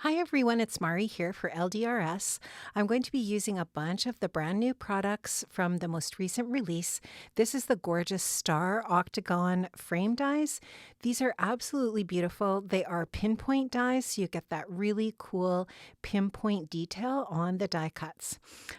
Hi everyone, it's Mari here for LDRS. I'm going to be using a bunch of the brand new products from the most recent release. This is the gorgeous Star Octagon frame dies. These are absolutely beautiful. They are pinpoint dies, so you get that really cool pinpoint detail on the die cuts.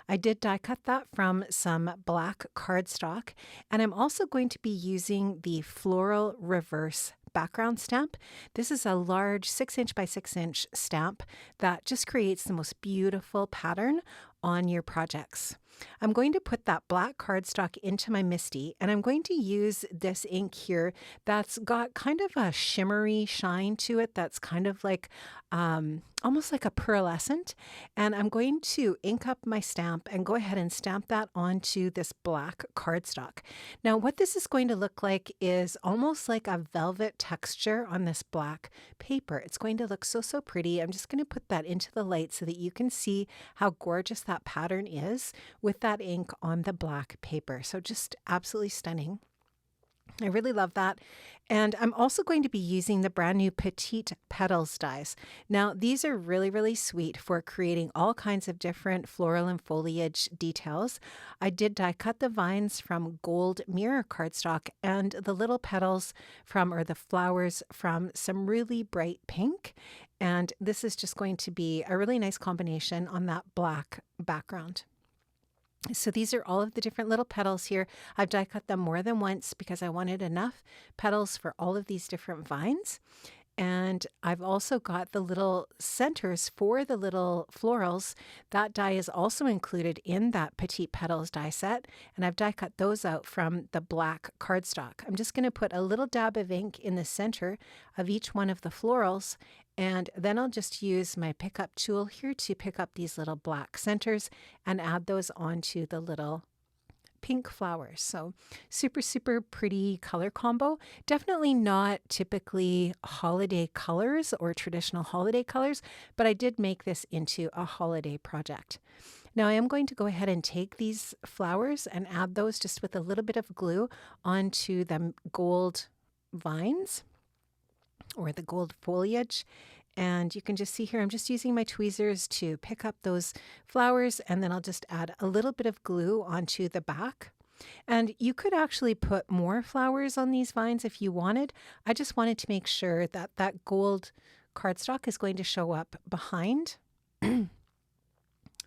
I did die cut that from some black cardstock, and I'm also going to be using the Floral reverse background stamp. This is a large 6" by 6" stamp that just creates the most beautiful pattern on your projects. I'm going to put that black cardstock into my Misty, and I'm going to use this ink here that's got kind of a shimmery shine to it that's kind of like almost like a pearlescent, and I'm going to ink up my stamp and go ahead and stamp that onto this black cardstock. Now what this is going to look like is almost like a velvet texture on this black paper. It's going to look so pretty. I'm just going to put that into the light so that you can see how gorgeous that pattern is with that ink on the black paper. So just absolutely stunning. I really love that. And I'm also going to be using the brand new Petite Petals dies. Now, these are really sweet for creating all kinds of different floral and foliage details. I did die cut the vines from gold mirror cardstock and the little petals from, or the flowers from, some really bright pink. And this is just going to be a really nice combination on that black background. So these are all of the different little petals here. I've die cut them more than once because I wanted enough petals for all of these different vines. And I've also got the little centers for the little florals. That die is also included in that Petite Petals die set, and I've die cut those out from the black cardstock. I'm just going to put a little dab of ink in the center of each one of the florals, and then I'll just use my pickup tool here to pick up these little black centers and add those onto the little pink flowers. So super pretty color combo. Definitely not typically holiday colors or traditional holiday colors, but I did make this into a holiday project. Now I am going to go ahead and take these flowers and add those just with a little bit of glue onto the gold vines or the gold foliage. And you can just see here, I'm just using my tweezers to pick up those flowers, and then I'll just add a little bit of glue onto the back. And you could actually put more flowers on these vines if you wanted. I just wanted to make sure that that gold cardstock is going to show up behind.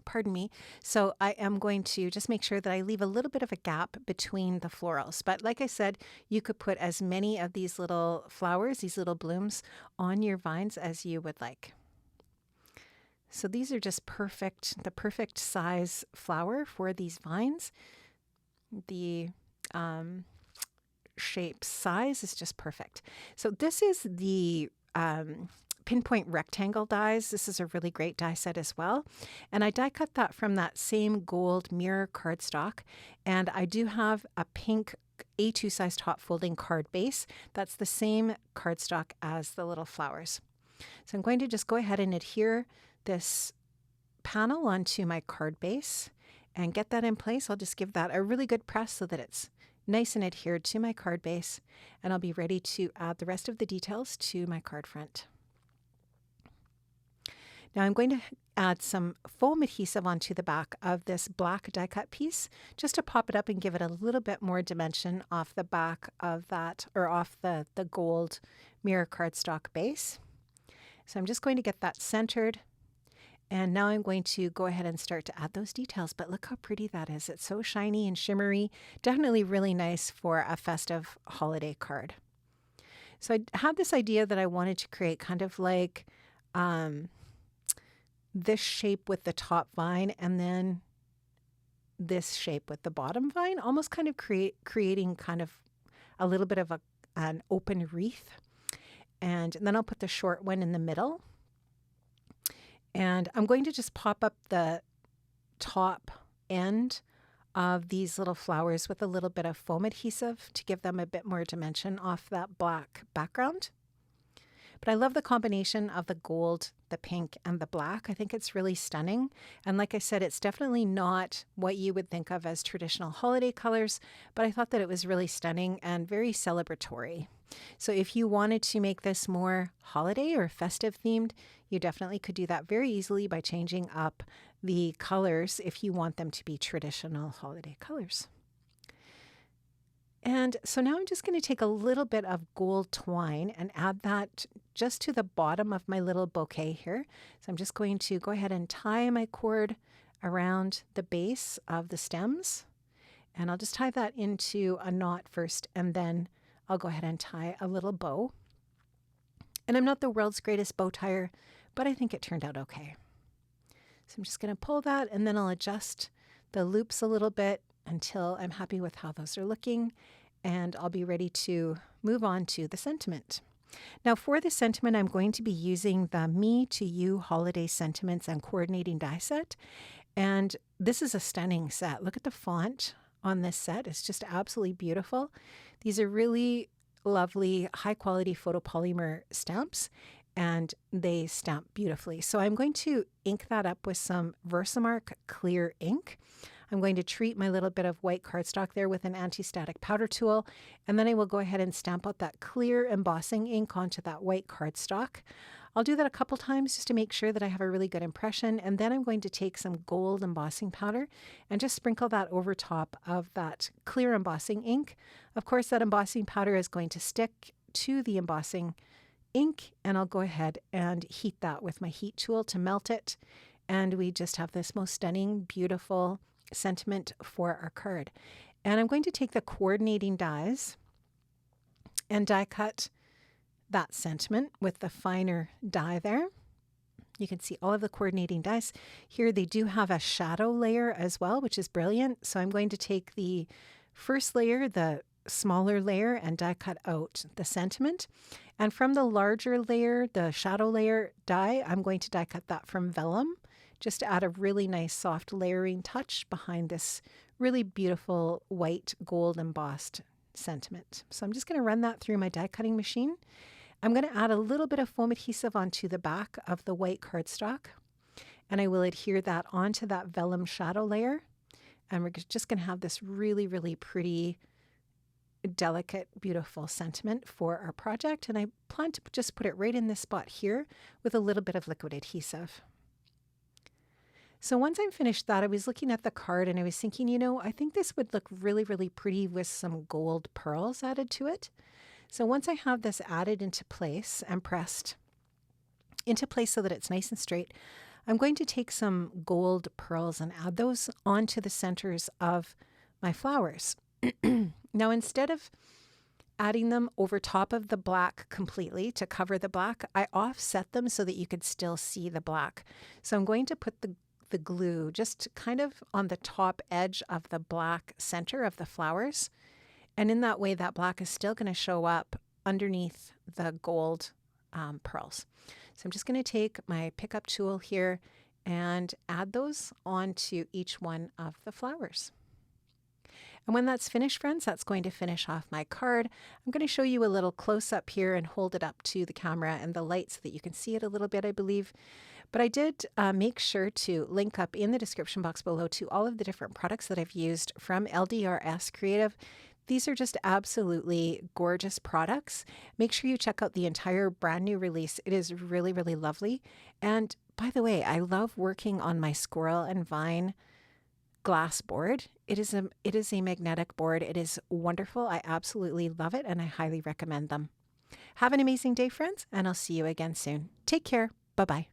Pardon me. So I am going to just make sure that I leave a little bit of a gap between the florals. But like I said, you could put as many of these little flowers, these little blooms on your vines as you would like. So these are just perfect, the perfect size flower for these vines. The shape size is just perfect. So this is the Pinpoint rectangle dies. This is a really great die set as well. And I die cut that from that same gold mirror cardstock. And I do have a pink A2 size top folding card base. That's the same cardstock as the little flowers. So I'm going to just go ahead and adhere this panel onto my card base and get that in place. I'll just give that a really good press so that it's nice and adhered to my card base. And I'll be ready to add the rest of the details to my card front. Now I'm going to add some foam adhesive onto the back of this black die cut piece just to pop it up and give it a little bit more dimension off the back of that, or off the gold mirror cardstock base. So I'm just going to get that centered, and now I'm going to go ahead and start to add those details. But look how pretty that is. It's so shiny and shimmery. Definitely really nice for a festive holiday card. So I had this idea that I wanted to create kind of like this shape with the top vine, and then this shape with the bottom vine, almost kind of creating kind of a little bit of an open wreath. And then I'll put the short one in the middle. And I'm going to just pop up the top end of these little flowers with a little bit of foam adhesive to give them a bit more dimension off that black background. But I love the combination of the gold, the pink, and the black. I think it's really stunning. And like I said, it's definitely not what you would think of as traditional holiday colors, but I thought that it was really stunning and very celebratory. So if you wanted to make this more holiday or festive themed, you definitely could do that very easily by changing up the colors if you want them to be traditional holiday colors. And so now I'm just going to take a little bit of gold twine and add that just to the bottom of my little bouquet here. So I'm just going to go ahead and tie my cord around the base of the stems. And I'll just tie that into a knot first, and then I'll go ahead and tie a little bow. And I'm not the world's greatest bow tire, but I think it turned out okay. So I'm just going to pull that, and then I'll adjust the loops a little bit until I'm happy with how those are looking, and I'll be ready to move on to the sentiment. Now for the sentiment, I'm going to be using the Me to You Holiday Sentiments and Coordinating die set, and this is a stunning set. Look at the font on this set. It's just absolutely beautiful. These are really lovely, high quality photopolymer stamps, and they stamp beautifully. So I'm going to ink that up with some Versamark clear ink. I'm going to treat my little bit of white cardstock there with an anti-static powder tool, and then I will go ahead and stamp out that clear embossing ink onto that white cardstock. I'll do that a couple times just to make sure that I have a really good impression, and then I'm going to take some gold embossing powder and just sprinkle that over top of that clear embossing ink. Of course, that embossing powder is going to stick to the embossing ink, and I'll go ahead and heat that with my heat tool to melt it, and we just have this most stunning, beautiful sentiment for our card. And I'm going to take the coordinating dies and die cut that sentiment with the finer die there. You can see all of the coordinating dies. Here they do have a shadow layer as well, which is brilliant. So I'm going to take the first layer, the smaller layer, and die cut out the sentiment. And from the larger layer, the shadow layer die, I'm going to die cut that from vellum, just to add a really nice soft layering touch behind this really beautiful white gold embossed sentiment. So I'm just going to run that through my die cutting machine. I'm going to add a little bit of foam adhesive onto the back of the white cardstock, and I will adhere that onto that vellum shadow layer. And we're just going to have this really, really pretty, delicate, beautiful sentiment for our project. And I plan to just put it right in this spot here with a little bit of liquid adhesive. So once I'm finished that, I was looking at the card and I was thinking, you know, I think this would look really, really pretty with some gold pearls added to it. So once I have this added into place and pressed into place so that it's nice and straight, I'm going to take some gold pearls and add those onto the centers of my flowers. Now, instead of adding them over top of the black completely to cover the black, I offset them so that you could still see the black. So I'm going to put the glue just kind of on the top edge of the black center of the flowers. And in that way, that black is still going to show up underneath the gold pearls. So I'm just going to take my pickup tool here and add those onto each one of the flowers. And when that's finished, friends, that's going to finish off my card. I'm going to show you a little close up here and hold it up to the camera and the light so that you can see it a little bit, I believe. But I did make sure to link up in the description box below to all of the different products that I've used from Ldrs Creative. These are just absolutely gorgeous products. Make sure you check out the entire brand new release. It is really, really lovely. And by the way, I love working on my squirrel and vine glass board. It is a magnetic board. It is wonderful. I absolutely love it and I highly recommend them. Have an amazing day, friends, and I'll see you again soon. Take care. Bye-bye.